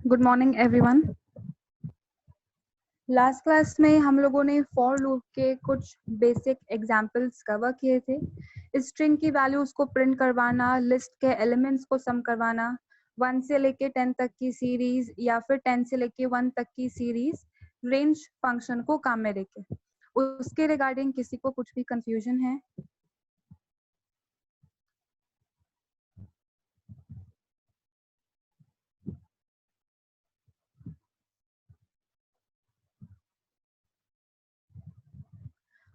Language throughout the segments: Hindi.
Good morning everyone. Last class में हम लोगों ने फॉर लूप के कुछ बेसिक एग्जांपल्स कवर किए थे। स्ट्रिंग की वैल्यूज को प्रिंट करवाना, लिस्ट के एलिमेंट्स को सम करवाना, 1 से लेके 10 तक की सीरीज या फिर 10 से लेके 1 तक की सीरीज रेंज फंक्शन को काम में लेके। उसके रिगार्डिंग किसी को कुछ भी कंफ्यूजन है?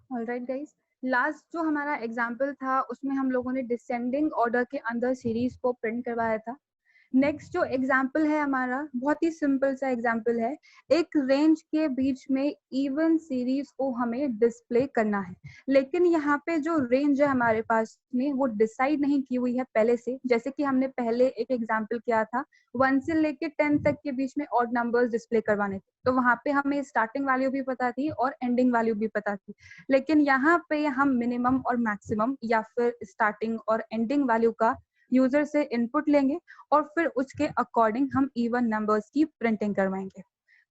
ऑलराइट गाइस, लास्ट जो हमारा एग्जाम्पल था उसमें हम लोगों ने डिसेंडिंग ऑर्डर के अंदर सीरीज को प्रिंट करवाया था। नेक्स्ट जो एग्जाम्पल है हमारा बहुत ही सिंपल सा एग्जाम्पल है। एक रेंज के बीच में इवन सीरीज को हमें डिस्प्ले करना है, लेकिन यहाँ पे जो रेंज है हमारे पास में वो डिसाइड नहीं की हुई है पहले से। जैसे कि हमने पहले एक एग्जाम्पल किया था, 1 से लेके 10 तक के बीच में ऑड नंबर्स डिस्प्ले करवाने थे, तो वहां पे हमें स्टार्टिंग वैल्यू भी पता थी और एंडिंग वैल्यू भी पता थी। लेकिन यहाँ पे हम मिनिमम और मैक्सिमम या फिर स्टार्टिंग और एंडिंग वैल्यू का यूजर से इनपुट लेंगे और फिर उसके अकॉर्डिंग हम इवन नंबर्स की प्रिंटिंग करवाएंगे।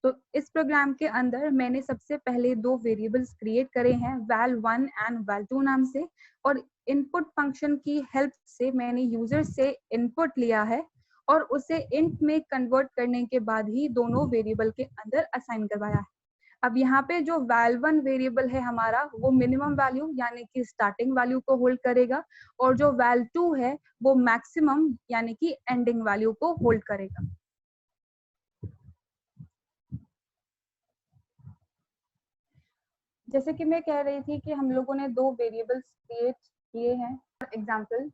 तो इस प्रोग्राम के अंदर मैंने सबसे पहले दो वेरिएबल्स क्रिएट करे हैं, val1 एंड val2 नाम से, और इनपुट फंक्शन की हेल्प से मैंने यूजर से इनपुट लिया है और उसे इंट में कन्वर्ट करने के बाद ही दोनों वेरिएबल के अंदर असाइन करवाया है। अब यहाँ पे जो val1 वेरिएबल है हमारा वो मिनिमम वैल्यू यानी कि स्टार्टिंग वैल्यू को होल्ड करेगा, और जो val2 है वो मैक्सिमम यानी कि एंडिंग वैल्यू को होल्ड करेगा। जैसे कि मैं कह रही थी कि हम लोगों ने दो वेरिएबल्स क्रिएट किए हैं। एग्जाम्पल,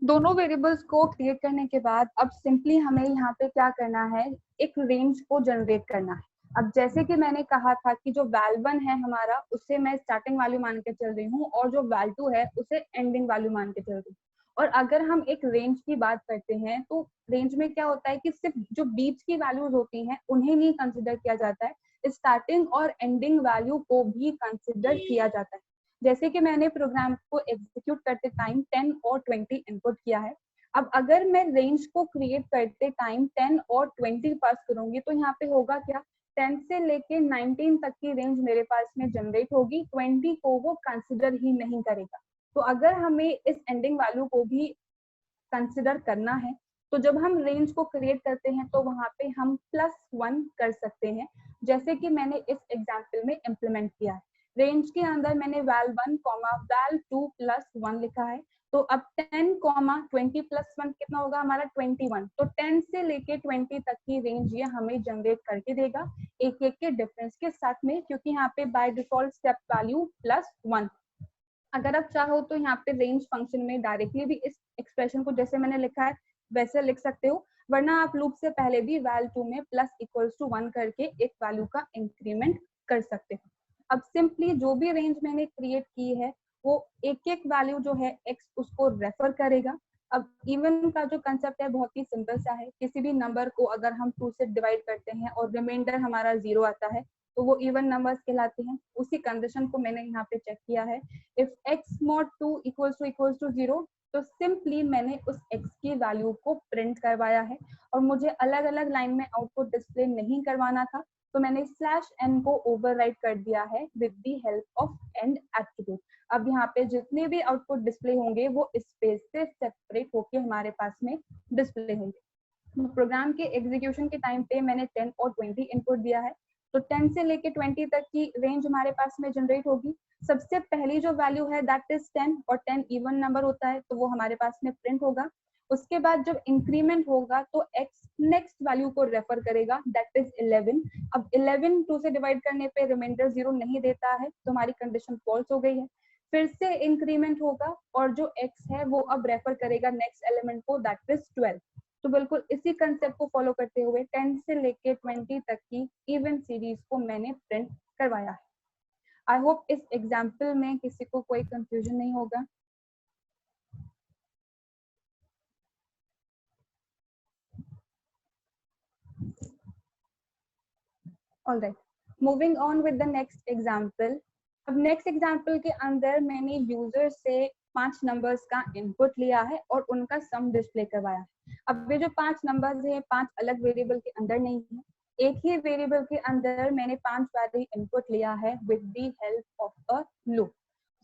दोनों वेरिएबल्स को क्रिएट करने के बाद अब सिंपली हमें यहाँ पे क्या करना है, एक रेंज को जनरेट करना है। अब जैसे कि मैंने कहा था कि जो val1 है हमारा उसे मैं स्टार्टिंग वैल्यू मान के चल रही हूँ और जो val2 है उसे एंडिंग वैल्यू मान के चल रही हूँ। और अगर हम एक रेंज की बात करते हैं तो रेंज में क्या होता है कि सिर्फ जो बीच की वैल्यूज होती हैं उन्हें नहीं कंसिडर किया जाता है, स्टार्टिंग और एंडिंग वैल्यू को भी कंसिडर किया जाता है। जैसे कि मैंने प्रोग्राम को एग्जीक्यूट करते टाइम 10 और 20 इनपुट किया है। अब अगर मैं रेंज को क्रिएट करते टाइम 10 और 20 पास करूंगी तो यहाँ पे होगा क्या, 10 से लेके 19 तक की रेंज मेरे पास में जनरेट होगी, 20 को वो कंसिडर ही नहीं करेगा। तो अगर हमें इस एंडिंग वैल्यू को भी कंसिडर करना है तो जब हम रेंज को क्रिएट करते हैं तो वहां पे हम +1 कर सकते हैं, जैसे कि मैंने इस एग्जाम्पल में इम्प्लीमेंट किया है। रेंज के अंदर मैंने val1, val2 +1 लिखा है। तो अब 10, 20 +1 कितना होगा हमारा 21। तो 10 से लेके 20 तक की रेंज ये हमें जनरेट करके देगा एक एक के डिफरेंस के साथ में, क्योंकि यहाँ पे बाय डिफॉल्ट स्टेप वैल्यू +1। अगर आप चाहो तो यहाँ पे रेंज फंक्शन में डायरेक्टली भी इस एक्सप्रेशन को जैसे मैंने लिखा है वैसे लिख सकते हो, वरना आप लूप से पहले भी val2 में +=1 करके एक वैल्यू का इंक्रीमेंट कर सकते हो। अब सिंपली जो भी रेंज मैंने क्रिएट की है वो एक एक वैल्यू जो है x उसको रेफर करेगा। अब इवन का जो कंसेप्ट है बहुत ही सिंपल सा है, किसी भी नंबर को अगर हम 2 से डिवाइड करते हैं और रिमाइंडर हमारा 0 आता है तो वो इवन नंबर्स कहलाते हैं। उसी कंडीशन को मैंने यहाँ पे चेक किया है। If x mod 2 equals to 0, तो सिंपली मैंने उस x की वैल्यू को प्रिंट करवाया है और मुझे अलग अलग लाइन में आउटपुट डिस्प्ले नहीं करवाना था, तो मैंने /n को ओवरराइट कर दिया है with the help of and attribute. अब यहाँ पे जितने भी आउटपुट डिस्प्ले होंगे वो स्पेस से सेपरेट होके हमारे पास में डिस्प्ले होंगे। प्रोग्राम के एग्जीक्यूशन के टाइम पे मैंने 10 और 20 इनपुट दिया है, तो 10 से लेके 20 तक की रेंज हमारे पास में जनरेट होगी। सबसे पहली जो वैल्यू है दैट इज 10, और 10 इवन नंबर होता है तो वो हमारे पास में प्रिंट होगा। उसके बाद जब इंक्रीमेंट होगा तो x नेक्स्ट वैल्यू को रेफर करेगा दैट इज 11। अब 11 2 से डिवाइड करने पे रिमाइंडर 0 नहीं देता है तो हमारी कंडीशन फॉल्स हो गई है। फिर से इंक्रीमेंट होगा और जो x है वो अब रेफर करेगा नेक्स्ट एलिमेंट को दैट इज 12। तो बिल्कुल इसी कंसेप्ट को फॉलो करते हुए 10 से लेके 20 तक की इवन सीरीज को मैंने प्रिंट करवाया है। आई होप इस एग्जाम्पल में किसी को कोई कंफ्यूजन नहीं होगा। Alright, moving on with the next example. अब नेक्स्ट एग्जाम्पल के अंदर मैंने यूजर से 5 नंबर्स का इनपुट लिया है और उनका सम डिस्प्ले करवाया है। अब ये जो 5 नंबर्स हैं 5 अलग वेरिएबल के अंदर नहीं है, एक ही वेरिएबल के अंदर मैंने 5 बार ही इनपुट लिया है with the help of a loop.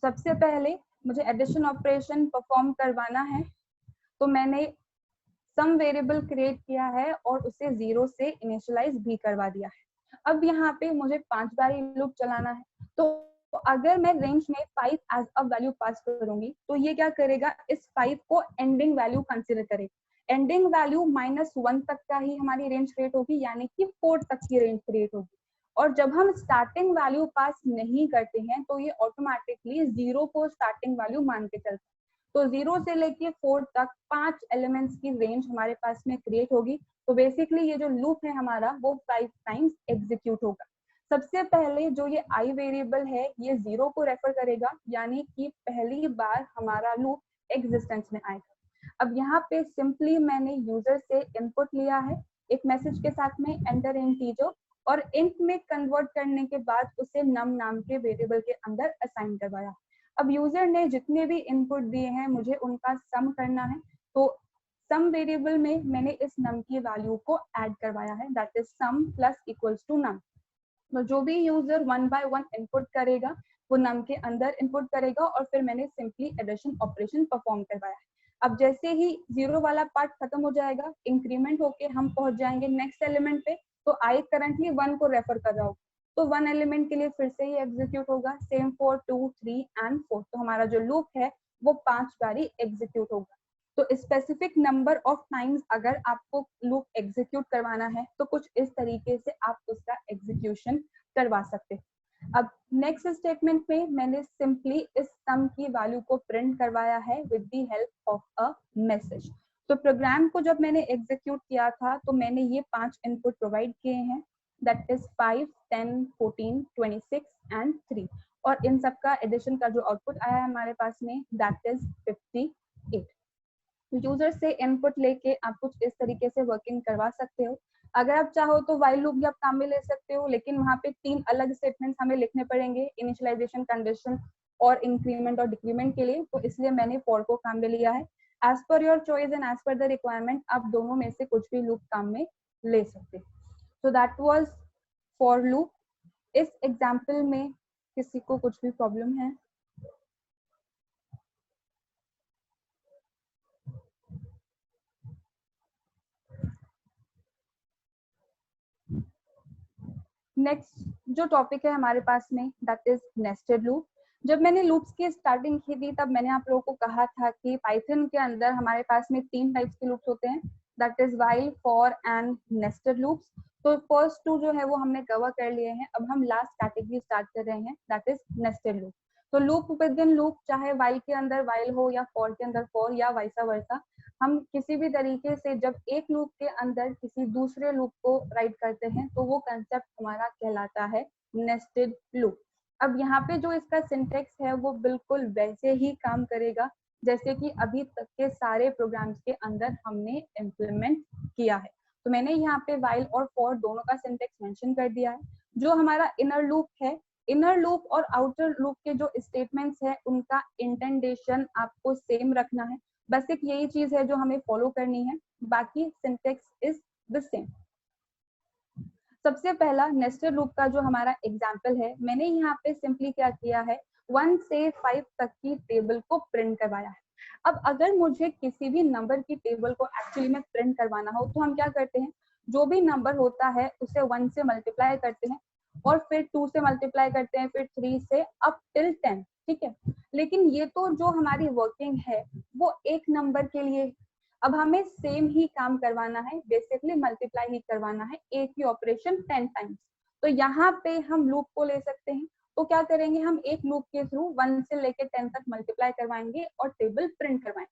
सबसे पहले मुझे एडिशन ऑपरेशन परफॉर्म करवाना है, तो मैंने सम वेरिएबल क्रिएट किया है और उसे 0 से इनिशियलाइज भी करवा दिया है। अब यहाँ पे मुझे 5 बार ही लूप चलाना है, तो अगर मैं रेंज में 5 एज अ वैल्यू पास करूंगी तो ये क्या करेगा, इस 5 को एंडिंग वैल्यू कंसीडर करेगा। एंडिंग वैल्यू -1 तक का ही हमारी रेंज क्रिएट होगी, यानी कि 4 तक की रेंज क्रिएट होगी। और जब हम स्टार्टिंग वैल्यू पास नहीं करते हैं तो ये ऑटोमेटिकली 0 को स्टार्टिंग वैल्यू मान के चलता है। तो 0 से लेके 4 तक 5 एलिमेंट्स की रेंज हमारे पास में क्रिएट होगी। तो बेसिकली ये जो लूप है हमारा वो 5 टाइम्स एग्जीक्यूट होगा। सबसे पहले जो ये आई वेरिएबल है ये 0 को रेफर करेगा, यानी कि पहली बार हमारा लूप एग्जिस्टेंस में आएगा। अब यहाँ पे सिंपली मैंने यूजर से इनपुट लिया है एक मैसेज के साथ में एंटर इंटीजर, और इंट में कन्वर्ट करने के बाद उसे नम नाम के वेरिएबल के अंदर असाइन करवाया। अब यूजर ने जितने भी इनपुट दिए हैं मुझे उनका सम करना है, तो सम वेरिएबल में मैंने इस नम की वैल्यू को ऐड करवाया है, that is sum plus equals to num. तो जो भी यूजर 1 बाय 1 इनपुट करेगा वो नम के अंदर इनपुट करेगा, और फिर मैंने सिंपली एडिशन ऑपरेशन परफॉर्म करवाया है। अब जैसे ही 0 वाला पार्ट खत्म हो जाएगा, इंक्रीमेंट होके हम पहुंच जाएंगे नेक्स्ट एलिमेंट पे, तो आई करंटली 1 को रेफर कर रहा होगा, तो 1 एलिमेंट के लिए फिर से ही एग्जीक्यूट होगा, सेम फॉर 2, 3 एंड 4। तो हमारा जो लूप है वो 5 बार ही एग्जीक्यूट होगा। तो स्पेसिफिक नंबर ऑफ टाइम्स अगर आपको लूप एग्जीक्यूट करवाना है तो कुछ इस तरीके से आप उसका एग्जीक्यूशन करवा सकते हैं। अब नेक्स्ट स्टेटमेंट में मैंने सिंपली इस सम की वैल्यू को प्रिंट करवाया है with the help of a message. तो प्रोग्राम को जब मैंने एग्जीक्यूट किया था तो मैंने ये 5 इनपुट प्रोवाइड किए हैं, दैट इज 5, 10, 14, 26 एंड 3, और इन सब का एडिशन का जो आउटपुट आया है हमारे पास में दैट इज 58। यूजर से इनपुट लेके आप कुछ इस तरीके से वर्किंग करवा सकते हो। अगर आप चाहो तो व्हाइल लूप भी आप काम में ले सकते हो, लेकिन वहां पे 3 अलग स्टेटमेंट्स हमें लिखने पड़ेंगे, इनिशियलाइजेशन, कंडीशन और इंक्रीमेंट और डिक्रीमेंट के लिए, तो इसलिए मैंने फॉर को काम में लिया है। As per your choice and as per the requirement आप दोनों में से कुछ भी लूप काम में ले सकते हो। So that was for loop. इस एग्जाम्पल में किसी को कुछ भी प्रॉब्लम है? नेक्स्ट जो टॉपिक है हमारे पास में दैट इज नेस्टेड लूप। जब मैंने लूप्स की स्टार्टिंग की थी तब मैंने आप लोगों को कहा था कि पाइथन के अंदर हमारे पास में 3 टाइप्स के लूप्स होते हैं, that is while, for and nested loops. तो फर्स्ट 2 जो है वो हमने कवर कर लिए हैं। अब हम लास्ट कैटेगरी स्टार्ट कर रहे हैं, दैट इज नेस्टेड लूप। तो लूप विद इन लूप, चाहे व्हाइल के अंदर व्हाइल हो या फॉर के अंदर फॉर या वाइसा वर्सा, हम किसी भी तरीके से जब एक लूप के अंदर किसी दूसरे लूप को राइट करते हैं तो वो कंसेप्ट हमारा कहलाता है नेस्टेड लूप। अब यहाँ पे जो इसका सिंटेक्स है वो बिल्कुल वैसे ही काम करेगा जैसे कि अभी तक के सारे प्रोग्राम्स के अंदर हमने इम्प्लीमेंट किया है। तो मैंने यहाँ पे व्हाइल और फॉर दोनों का सिंटेक्स मेंशन कर दिया है। जो हमारा इनर लूप है, इनर लूप और आउटर लूप के जो स्टेटमेंट्स है उनका इंटेंडेशन आपको सेम रखना है, बस एक यही चीज है जो हमें फॉलो करनी है, बाकी सिंटेक्स इज द सेम। सबसे पहला नेस्टेड लूप का जो हमारा एग्जांपल है, मैंने यहाँ पे सिंपली क्या किया है, 1 से 5 तक की टेबल को प्रिंट करवाया है। अब अगर मुझे किसी भी नंबर की टेबल को एक्चुअली में प्रिंट करवाना हो तो हम क्या करते हैं, जो भी नंबर होता है उसे 1 से मल्टीप्लाई करते हैं और फिर 2 से मल्टीप्लाई करते हैं, फिर 3 से अप टिल 10, ठीक है। लेकिन ये तो जो हमारी वर्किंग है वो एक नंबर के लिए, अब हमें सेम ही काम करवाना है, बेसिकली मल्टीप्लाई ही करवाना है, एक ही ऑपरेशन 10 टाइम्स। तो यहाँ पे हम लूप को ले सकते हैं, तो क्या करेंगे, हम एक लूप के थ्रू 1 से लेके 10 तक मल्टीप्लाई करवाएंगे और टेबल प्रिंट करवाएंगे।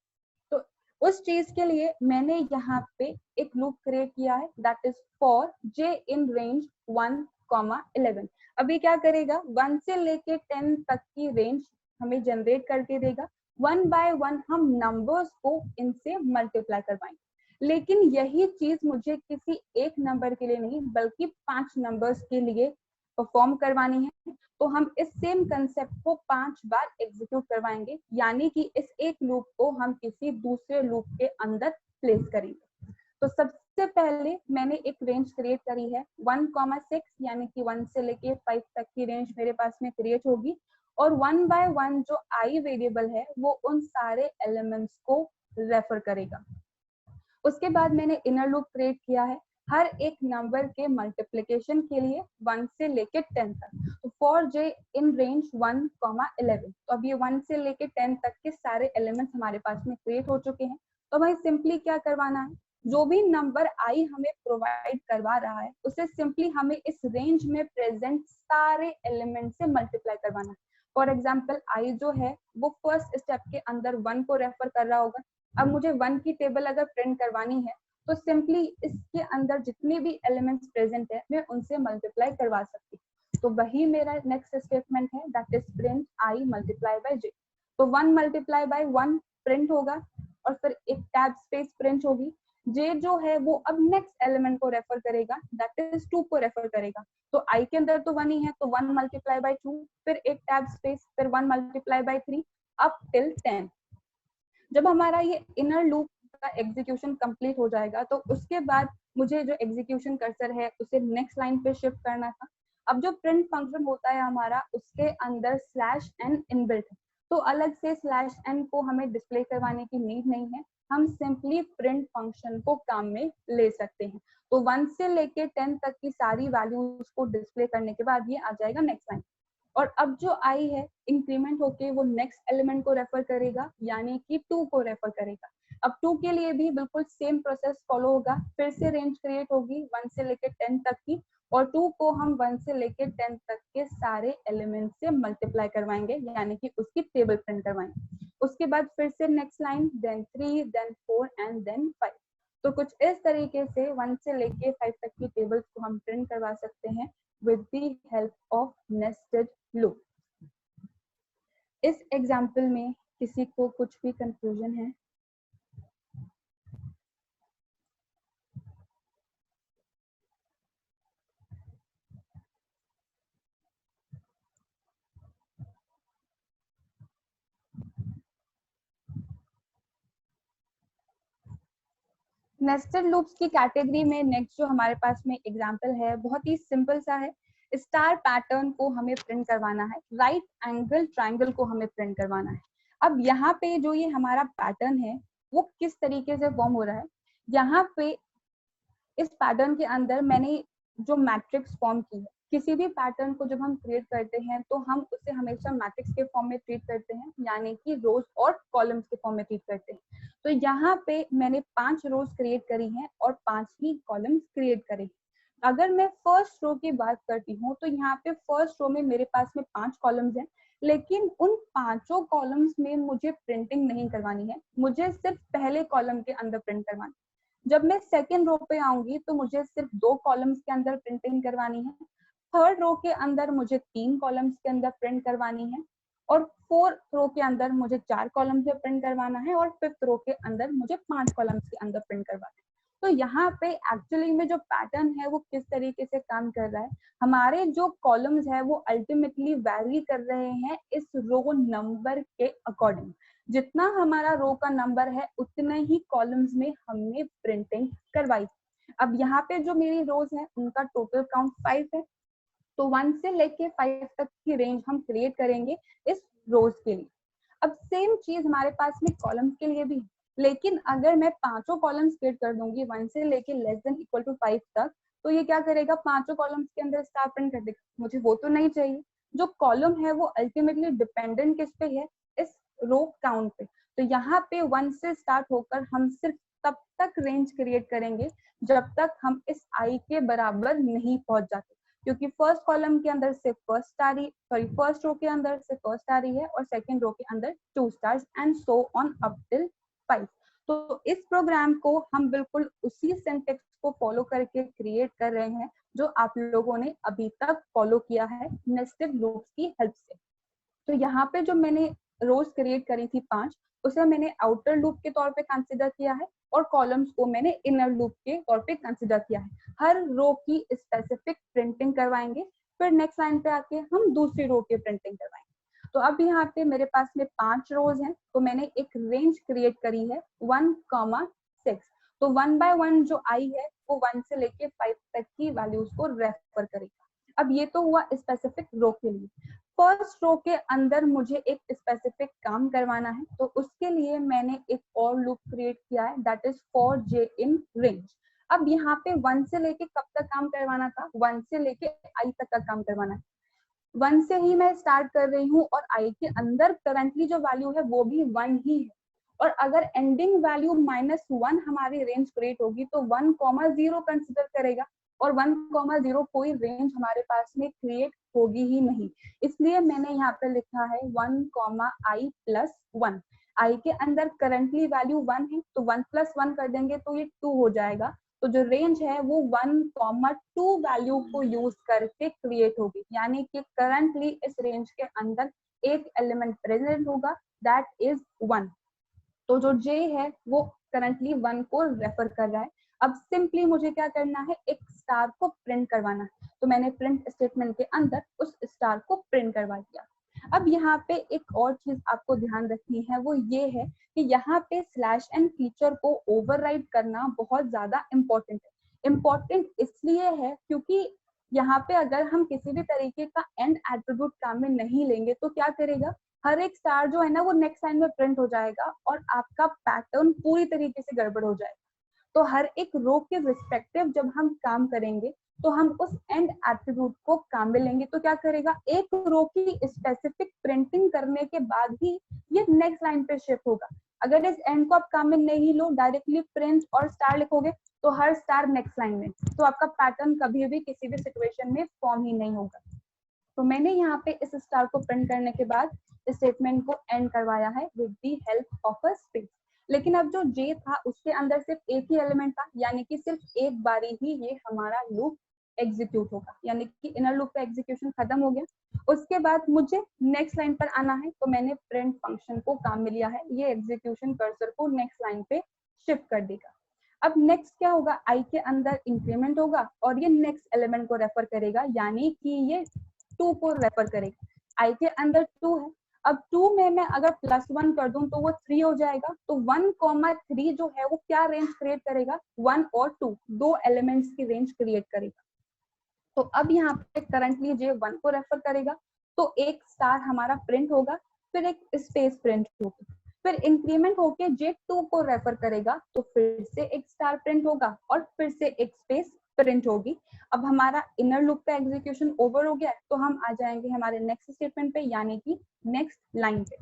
तो उस चीज के लिए मैंने यहाँ पे एक लूप क्रिएट किया है, that is for j in range 1,11। अभी क्या करेगा, 1 से लेके 10 तक की रेंज हमें जनरेट करके देगा, 1 बाय 1 हम नंबर्स को इनसे मल्टीप्लाई करवाएंगे। लेकिन यही चीज मुझे किसी एक नंबर के लिए नहीं बल्कि 5 नंबर्स के लिए परफॉर्म करवानी है। तो हम इस सेम कंसेप्ट को 5 बार एग्जीक्यूट करवाएंगे, यानी कि इस एक लूप को हम किसी दूसरे लूप के अंदर प्लेस करेंगे। तो सबसे पहले मैंने एक रेंज क्रिएट करी है 1,6 यानी कि 1 से लेके 5 तक की रेंज मेरे पास में क्रिएट होगी और 1 बाय 1 जो आई वेरिएबल है वो उन सारे एलिमेंट्स को रेफर करेगा। उसके बाद मैंने इनर लूप क्रिएट किया है हर एक नंबर के मल्टीप्लिकेशन के लिए 1 से लेके 10 तक। तो फॉर जे इन रेंज 1,11, तो अब ये 1 से लेके 10 तक के सारे एलिमेंट्स हमारे पास में क्रिएट हो चुके हैं। तो भाई सिंपली क्या करवाना है, जो भी नंबर आई हमें प्रोवाइड करवा रहा है उसे सिंपली हमें इस रेंज में प्रेजेंट सारे एलिमेंट से मल्टीप्लाई करवाना है। फॉर एग्जाम्पल आई जो है वो फर्स्ट स्टेप के अंदर 1 को रेफर कर रहा होगा। अब मुझे 1 की टेबल अगर प्रिंट करवानी है तो सिंपली इसके अंदर जितने भी एलिमेंट्स प्रेजेंट है मैं उनसे मल्टीप्लाई करवा सकती हूँ। तो वही मेरा नेक्स्ट स्टेटमेंट है, that is print I multiply by J. तो 1 मल्टीप्लाई बाय 1 प्रिंट होगा और फिर एक टैब स्पेस प्रिंट होगी। जे जो है वो अब नेक्स्ट एलिमेंट को रेफर करेगा, दैट इज 2 को रेफर करेगा। तो आई के अंदर तो 1 ही है, तो 1 मल्टीप्लाई बाय 2, फिर एक टैब स्पेस, फिर 1 मल्टीप्लाई बाय 3 अप टिल 10। जब हमारा ये इनर लूप का एग्जीक्यूशन कंप्लीट हो जाएगा तो उसके बाद मुझे जो एग्जीक्यूशन कर्सर है उसे नेक्स्ट लाइन पे शिफ्ट करना था। अब जो प्रिंट फंक्शन होता है हमारा उसके अंदर /n इनबिल्ट है, तो अलग से /n को हमें डिस्प्ले करवाने की नीड नहीं है, हम सिंपली प्रिंट फंक्शन को काम में ले सकते हैं। तो 1 से लेके 10 तक की सारी वैल्यूज को डिस्प्ले करने के बाद ये आ जाएगा नेक्स्ट लाइन। और अब जो आई है इंक्रीमेंट होके वो नेक्स्ट एलिमेंट को रेफर करेगा यानी कि 2 को रेफर करेगा। अब 2 के लिए भी बिल्कुल सेम प्रोसेस फॉलो होगा, फिर से रेंज क्रिएट होगी 1 से लेके 10 तक की और 2 को हम 1 से लेके 10 तक के सारे एलिमेंट से मल्टीप्लाई करवाएंगे यानी कि उसकी टेबल प्रिंट करवाएंगे। उसके बाद फिर से next line, then 3, then 4 and then 5। तो कुछ इस तरीके से 1 से लेके 5 तक की टेबल्स को हम प्रिंट करवा सकते हैं with the help of nested loop। इस एग्जाम्पल में किसी को कुछ भी कंफ्यूजन है? नेस्टेड लूप्स की कैटेगरी में नेक्स्ट जो हमारे पास में एग्जाम्पल है बहुत ही सिंपल सा है। स्टार पैटर्न को हमें प्रिंट करवाना है, राइट एंगल ट्राइंगल को हमें प्रिंट करवाना है। अब यहाँ पे जो ये हमारा पैटर्न है वो किस तरीके से फॉर्म हो रहा है, यहाँ पे इस पैटर्न के अंदर मैंने जो मैट्रिक्स फॉर्म की है, किसी भी पैटर्न को जब हम क्रिएट करते हैं तो हम उसे हमेशा मैट्रिक्स के फॉर्म में ट्रीट करते हैं यानी कि रोज और कॉलम्स के फॉर्म में ट्रीट करते हैं। तो यहाँ पे मैंने 5 रोज क्रिएट करी हैं और 5 ही कॉलम्स क्रिएट करे। अगर मैं फर्स्ट रो की बात करती हूँ तो यहाँ पे फर्स्ट रो में मेरे पास में 5 कॉलम्स हैं, लेकिन उन 5 कॉलम्स में मुझे प्रिंटिंग नहीं करवानी है, मुझे सिर्फ पहले कॉलम के अंदर प्रिंट करवानी है। जब मैं सेकेंड रो पे आऊंगी तो मुझे सिर्फ 2 कॉलम्स के अंदर प्रिंटिंग करवानी है, थर्ड रो के अंदर मुझे 3 कॉलम्स के अंदर प्रिंट करवानी है और फोर्थ रो के अंदर मुझे 4 कॉलम्स में प्रिंट करवाना है और फिफ्थ रो के अंदर मुझे 5 कॉलम्स के अंदर प्रिंट करवाना है। तो यहाँ पे एक्चुअली में जो पैटर्न है वो किस तरीके से काम कर रहा है, हमारे जो कॉलम्स है वो अल्टीमेटली वैरी कर रहे हैं इस रो नंबर के अकॉर्डिंग। जितना हमारा रो का नंबर है उतने ही कॉलम्स में हमने प्रिंटिंग करवाई। अब यहाँ पे जो मेरी रोज है उनका टोटल काउंट 5 है, तो 1 से लेके 5 तक की रेंज हम क्रिएट करेंगे इस रोज के लिए। अब सेम चीज हमारे पास में कॉलम्स के लिए भी, लेकिन अगर मैं 5 कॉलम्स क्रिएट कर दूंगी 1 से लेके लेस देन इक्वल टू 5 तक, तो ये क्या करेगा 5 कॉलम्स के अंदर स्टार प्रिंट कर देगा। मुझे वो तो नहीं चाहिए, जो कॉलम है वो अल्टीमेटली डिपेंडेंट किस पे है, इस रो काउंट पे। तो यहाँ पे 1 से स्टार्ट होकर हम सिर्फ तब तक रेंज क्रिएट करेंगे जब तक हम इस आई के बराबर नहीं पहुंच जाते, क्योंकि फर्स्ट कॉलम के अंदर से फर्स्ट आ रही, सॉरी फर्स्ट रो के अंदर से फर्स्ट आ रही है और सेकंड रो के अंदर 2 stars and so on up till 5। तो इस प्रोग्राम को हम बिल्कुल उसी सिंटेक्स को फॉलो करके क्रिएट कर रहे हैं जो आप लोगों ने अभी तक फॉलो किया है नेस्टेड लूप्स की हेल्प से। तो यहाँ पे जो मैंने रोज क्रिएट करी थी 5, उसे मैंने आउटर लूप के तौर पे कंसिडर किया है और कॉलम्स को मैंने इनर लूप के तौर पे कंसिडर किया है। हर रो की स्पेसिफिक प्रिंटिंग करवाएंगे, फिर नेक्स्ट लाइन पे आके हम दूसरी रो की प्रिंटिंग करवाएंगे। तो अब यहाँ पे मेरे पास में 5 रोज हैं, तो मैंने एक रेंज क्रिएट करी है 1,6। तो 1/1 जो आई है वो 1 से लेके 5 तक की वैल्यूज को रेफर करेगा। अब ये तो हुआ स्पेसिफिक रो के लिए। फर्स्ट रो के अंदर मुझे एक स्पेसिफिक काम करवाना है, तो उसके लिए मैंने एक और लूप क्रिएट किया है, that is for j in range. अब यहाँ पे 1 से लेके कब तक काम करवाना था, 1 से लेके i तक का काम करवाना है। 1 से ही मैं स्टार्ट कर रही हूँ और i के अंदर करंटली जो वैल्यू है वो भी 1 ही है। और अगर एंडिंग वैल्यू -1 हमारी रेंज क्रिएट होगी तो 1,0 कंसिडर करेगा, और 1,0 कोई रेंज हमारे पास में क्रिएट होगी ही नहीं। इसलिए मैंने यहाँ पे लिखा है 1,i+1। i के अंदर करंटली वैल्यू 1 है, तो 1 + 1 कर देंगे तो ये 2 हो जाएगा। तो जो रेंज है वो 1,2 वैल्यू को यूज करके क्रिएट होगी, यानी कि करंटली इस रेंज के अंदर एक एलिमेंट प्रेजेंट होगा, दैट इज 1। तो जो j है वो करंटली 1 को रेफर कर रहा है। अब सिंपली मुझे क्या करना है, एक स्टार को प्रिंट करवाना है, तो मैंने प्रिंट स्टेटमेंट के अंदर उस स्टार को प्रिंट करवा दिया। अब यहाँ पे एक और चीज आपको ध्यान रखनी है, वो ये है कि यहाँ पे /n फीचर को ओवरराइड करना बहुत ज्यादा इम्पोर्टेंट है। इम्पोर्टेंट इसलिए है क्योंकि यहाँ पे अगर हम किसी भी तरीके का एंड एट्रीब्यूट काम में नहीं लेंगे तो क्या करेगा, हर एक स्टार जो है ना वो नेक्स्ट लाइन में प्रिंट हो जाएगा और आपका पैटर्न पूरी तरीके से गड़बड़ हो जाएगा। तो हर एक रो के रिस्पेक्टिव जब हम काम करेंगे तो हम उस एंड एट्रीब्यूट को काम में लेंगे, तो क्या करेगा, एक रो की स्पेसिफिक प्रिंटिंग करने के बाद ही ये नेक्स्ट लाइन पे शिफ्ट होगा। अगर इस एंड को आप काम में नहीं लो, डायरेक्टली प्रिंट और स्टार लिखोगे तो हर स्टार नेक्स्ट लाइन में, तो आपका पैटर्न कभी भी किसी भी सिचुएशन में फॉर्म ही नहीं होगा। तो मैंने यहाँ पे इस स्टार को प्रिंट करने के बाद स्टेटमेंट को एंड करवाया है with the help of a space. लेकिन अब जो j था उसके अंदर सिर्फ एक ही एलिमेंट था, यानी कि सिर्फ एक बारी ही ये हमारा लूप एग्जीक्यूट होगा, यानी कि इनर लूप का एग्जीक्यूशन खत्म हो गया। उसके बाद मुझे नेक्स्ट लाइन पर आना है, तो मैंने प्रिंट फंक्शन को काम में लिया है, ये एग्जीक्यूशन कर्सर को नेक्स्ट लाइन पे शिफ्ट कर देगा। अब नेक्स्ट क्या होगा, i के अंदर इंक्रीमेंट होगा और ये नेक्स्ट एलिमेंट को रेफर करेगा, यानी कि ये 2 को रेफर करेगा। i के अंदर 2 है, अब 2 में मैं अगर +1 कर दूं तो वो 3 हो जाएगा। तो 1,3 जो है वो क्या रेंज क्रिएट करेगा, 1 और 2 दो एलिमेंट्स की रेंज क्रिएट करेगा। तो अब यहाँ पे करंटली j 1 को रेफर करेगा, तो एक स्टार हमारा प्रिंट होगा, फिर एक स्पेस प्रिंट होगी, फिर इंक्रीमेंट होके j 2 को रेफर करेगा, तो फिर से एक स्टार प्रिंट होगा और फिर से एक स्पेस प्रिंट होगी। अब हमारा इनर लूप का एग्जीक्यूशन ओवर हो गया, तो हम आ जाएंगे हमारे नेक्स्ट स्टेटमेंट पे, यानी कि नेक्स्ट लाइन पे।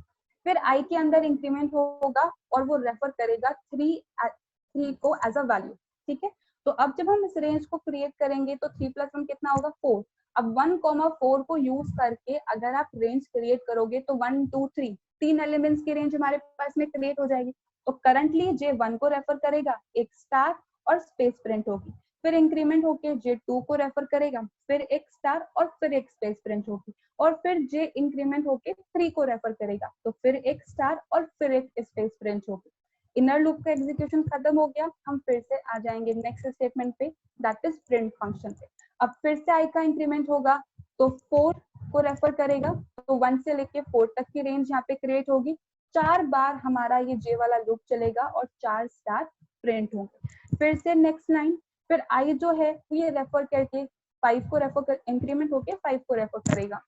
फिर i के अंदर इंक्रीमेंट होगा और वो रेफर करेगा 3 को एज अ वैल्यू, ठीक है। तो अब जब हम इस रेंज को क्रिएट करेंगे तो 3 + 1 कितना होगा, 4। अब 1,4 को यूज करके अगर आप रेंज क्रिएट करोगे तो 1 2 3 तीन एलिमेंट्स की रेंज हमारे पास में क्रिएट हो जाएगी। तो करंटली j 1 को रेफर करेगा, एक स्टार और स्पेस प्रिंट होगी, फिर इंक्रीमेंट होके j 2 को रेफर करेगा, फिर एक स्टार और फिर एक स्पेस प्रिंट होगी, और फिर j इंक्रीमेंट होके 3 को रेफर करेगा, तो फिर एक स्टार और फिर एक स्पेस प्रिंट होगी। इनर लूप का एग्जीक्यूशन खत्म हो गया, हम फिर से आ जाएंगे नेक्स्ट स्टेटमेंट पे, दैट इज प्रिंट फंक्शन पे। अब फिर से i का इंक्रीमेंट होगा तो 4 को रेफर करेगा, तो 1 से लेके 4 तक की रेंज यहाँ पे क्रिएट होगी। 4 बार हमारा ये j वाला लूप चलेगा और 4 स्टार प्रिंट होंगे। फिर से नेक्स्ट लाइन, फिर i जो है ये रेफर करके 5 को रेफर कर इंक्रीमेंट होके 5 को रेफर करेगा।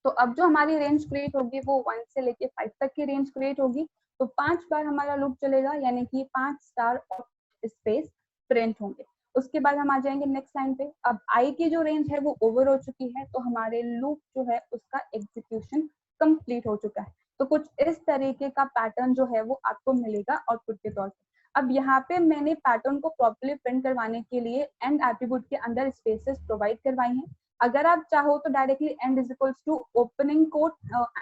तो अब जो हमारी रेंज क्रिएट होगी वो 1 से लेके 5 तक की रेंज क्रिएट होगी। तो 5 बार हमारा लूप चलेगा, यानी कि 5 स्टार और स्पेस प्रिंट होंगे। उसके बाद हम आ जाएंगे नेक्स्ट लाइन पे। अब i की जो रेंज है वो ओवर हो चुकी है, तो हमारे लूप जो है उसका एग्जीक्यूशन कंप्लीट हो चुका है। तो कुछ इस तरीके का पैटर्न जो है वो आपको मिलेगा आउटपुट के तौर पे। अब यहाँ पे मैंने पैटर्न को प्रॉपर्ली प्रिंट करवाने के लिए एंड एट्रीब्यूट के अंदर स्पेसेस प्रोवाइड करवाई हैं। अगर आप चाहो तो directly end is equals to opening quote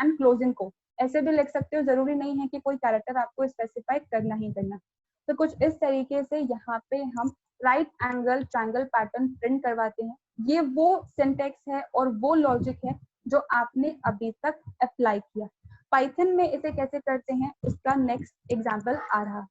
and closing quote ऐसे भी लिख सकते हो, जरूरी नहीं है कि कोई कैरेक्टर आपको स्पेसिफाई करना ही करना। तो कुछ इस तरीके से यहाँ पे हम right angle triangle pattern print करवाते हैं। ये वो सिंटेक्स है और वो लॉजिक है जो आपने अभी तक अप्लाई किया। पाइथन में इसे कैसे करते हैं उसका नेक्स्ट एग्जाम्पल आ रहा।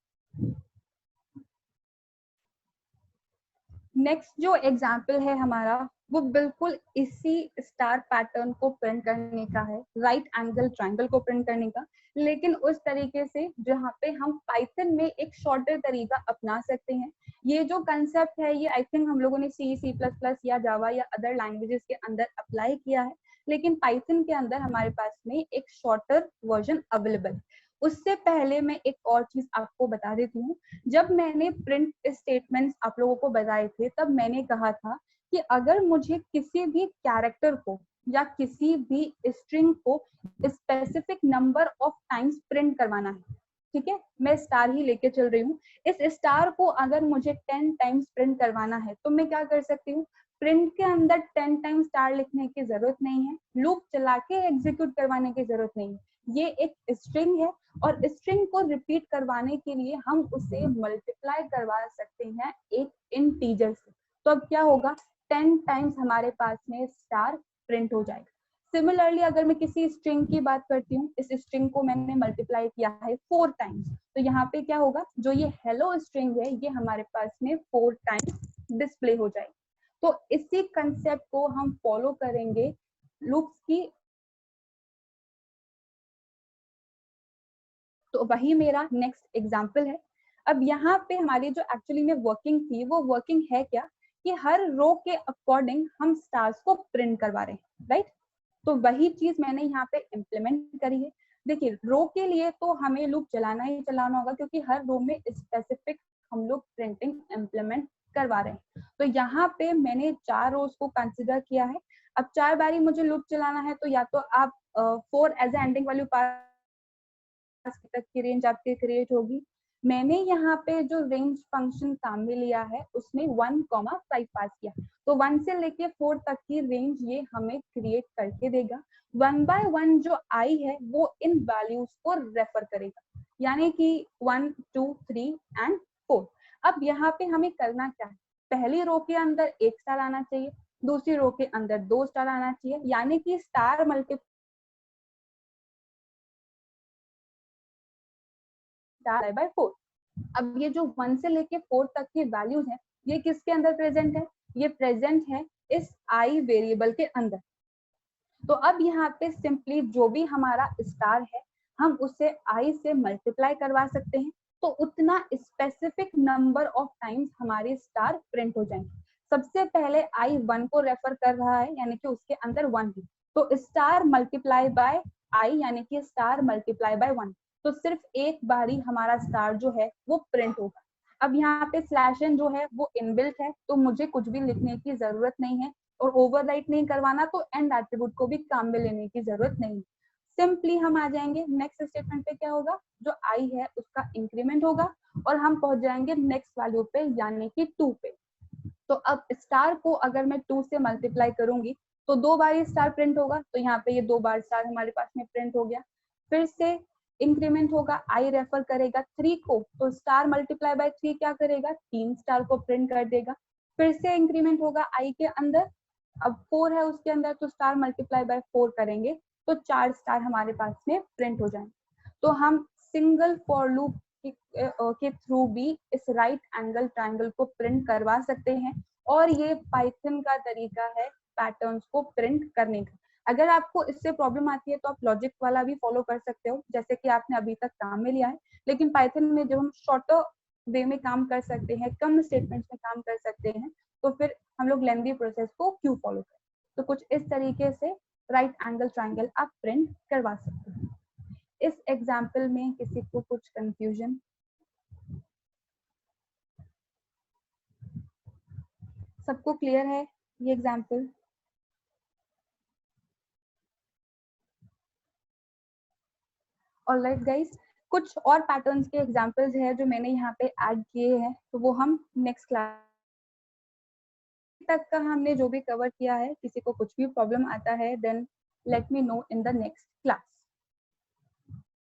नेक्स्ट जो एग्जाम्पल है हमारा वो बिल्कुल इसी स्टार पैटर्न को प्रिंट करने का है, राइट एंगल ट्रायंगल को प्रिंट करने का, लेकिन उस तरीके से जहाँ पे हम पाइथन में एक शॉर्टर तरीका अपना सकते हैं। ये जो कंसेप्ट है ये आई थिंक हम लोगों ने C++ या जावा या अदर लैंग्वेजेस के अंदर अप्लाई किया है, लेकिन पाइथन के अंदर हमारे पास में एक शॉर्टर वर्जन अवेलेबल है। उससे पहले मैं एक और चीज आपको बता देती हूँ। जब मैंने प्रिंट स्टेटमेंट्स आप लोगों को बताए थे तब मैंने कहा था कि अगर मुझे किसी भी कैरेक्टर को या किसी भी स्ट्रिंग को specific number of times print करवाना है, ठीक है, मैं स्टार ही लेके चल रही हूँ, इस स्टार को अगर मुझे 10 टाइम्स प्रिंट करवाना है तो मैं क्या कर सकती हूँ, प्रिंट के अंदर 10 टाइम्स स्टार लिखने की जरूरत नहीं है, लूप चला के एग्जीक्यूट करवाने की जरूरत नहीं है। ये एक स्ट्रिंग है और स्ट्रिंग को रिपीट करवाने के लिए हम उसे मल्टीप्लाई करवा सकते हैं एक इंटीजर से। तो अब क्या होगा, 10 टाइम्स हमारे पास में स्टार प्रिंट हो जाएगा। सिमिलरली अगर मैं किसी स्ट्रिंग की बात करती हूँ, इस स्ट्रिंग को मैंने मल्टीप्लाई किया है 4 टाइम्स, तो यहाँ पे क्या होगा, जो ये हेलो स्ट्रिंग है ये हमारे पास में 4 टाइम्स डिस्प्ले हो जाएगी। तो इसी कंसेप्ट को हम फॉलो करेंगे लूप्स की। तो वही मेरा नेक्स्ट एग्जाम्पल है। अब यहाँ पे हमारी जो एक्चुअली में वर्किंग थी वो वर्किंग है क्या, कि हर रो के अकॉर्डिंग हम स्टार्स को प्रिंट करवा रहे हैं, राइट। तो वही चीज मैंने यहाँ पे इम्प्लीमेंट करी है। देखिए रो के लिए तो हमें लूप चलाना ही चलाना होगा, क्योंकि हर रो में स्पेसिफिक हम लोग प्रिंटिंग इम्प्लीमेंट करवा रहे हैं। तो यहाँ पे मैंने 4 रोज को कंसिडर किया है। अब 4 बारी मुझे लूप चलाना है, तो या तो आप 4 एज एंडिंग वैल्यू पास तक की रेंज आपकी क्रिएट होगी। मैंने यहाँ पे जो रेंज फंक्शन काम में लिया है उसमें 1,5 पास किया, तो 1 से लेके 4 तक की रेंज ये हमें क्रिएट करके देगा। 1 बाय 1 जो आई है वो इन वैल्यूज को रेफर करेगा, यानी कि 1, 2, 3 एंड 4। अब यहाँ पे हमें करना क्या है, पहली रो के अंदर 1 स्टार आना चाहिए, दूसरी रो के अंदर 2 स्टार आना चाहिए, यानी कि स्टार मल्टीप्लाई बाय 4। अब ये जो 1 से लेके 4 तक की वैल्यूज है ये किसके अंदर प्रेजेंट है, ये प्रेजेंट है इस आई वेरिएबल के अंदर। तो अब यहाँ पे सिंपली जो भी हमारा स्टार है हम उसे आई से मल्टीप्लाई करवा सकते हैं, तो उतना स्पेसिफिक नंबर ऑफ टाइम्स हमारे स्टार प्रिंट हो जाएंगे। सबसे पहले आई 1 को रेफर कर रहा है, यानी कि उसके अंदर 1 है, तो स्टार मल्टीप्लाई बाय आई यानी कि स्टार मल्टीप्लाई बाय 1, तो सिर्फ एक बारी हमारा स्टार जो है वो प्रिंट होगा। अब यहाँ पे स्लैश एन जो है वो इनबिल्ट है, तो मुझे कुछ भी लिखने की जरूरत नहीं है, और ओवरराइट नहीं करवाना, तो एंड एट्रीब्यूट को भी काम में लेने की जरूरत नहीं। सिंपली हम आ जाएंगे नेक्स्ट स्टेटमेंट पे, क्या होगा, जो आई है उसका इंक्रीमेंट होगा और हम पहुंच जाएंगे नेक्स्ट वैल्यू पे यानी कि 2 पे। तो अब स्टार को अगर मैं 2 से मल्टीप्लाई करूंगी तो 2 बार स्टार प्रिंट होगा, तो यहाँ पे ये 2 बार स्टार हमारे पास में प्रिंट हो गया। फिर से इंक्रीमेंट होगा, आई रेफर करेगा 3 को, तो स्टार मल्टीप्लाई बाय 3 क्या करेगा, 3 स्टार को प्रिंट कर देगा। फिर से इंक्रीमेंट होगा आई के अंदर, अब 4 है उसके अंदर, तो स्टार मल्टीप्लाई बाय 4 करेंगे तो 4 स्टार हमारे पास में प्रिंट हो जाएंगे। तो हम सिंगल फॉर लूप के थ्रू भी इस राइट एंगल ट्रायंगल को प्रिंट करवा सकते हैं, और ये पाइथन का तरीका है पैटर्न्स को प्रिंट करने का। अगर आपको इससे प्रॉब्लम आती है तो आप लॉजिक वाला भी फॉलो कर सकते हो, जैसे कि आपने अभी तक काम में लिया है, लेकिन पाइथन में जब हम शॉर्टर वे में काम कर सकते हैं, कम स्टेटमेंट्स में काम कर सकते हैं, तो फिर हम लोग लेंथी प्रोसेस को क्यों फॉलो करें। तो कुछ इस तरीके से राइट एंगल ट्रायंगल आप प्रिंट करवा सकते हैं। इस एग्जाम्पल में किसी को कुछ कंफ्यूजन, सबको क्लियर है ये एग्जाम्पल? ऑलराइट गाइस, कुछ और पैटर्न्स के एग्जाम्पल्स है जो मैंने यहाँ पे ऐड किए हैं, तो वो हम नेक्स्ट क्लास तक का हमने जो भी कवर किया है, किसी को कुछ भी प्रॉब्लम आता है then let me know in the next class.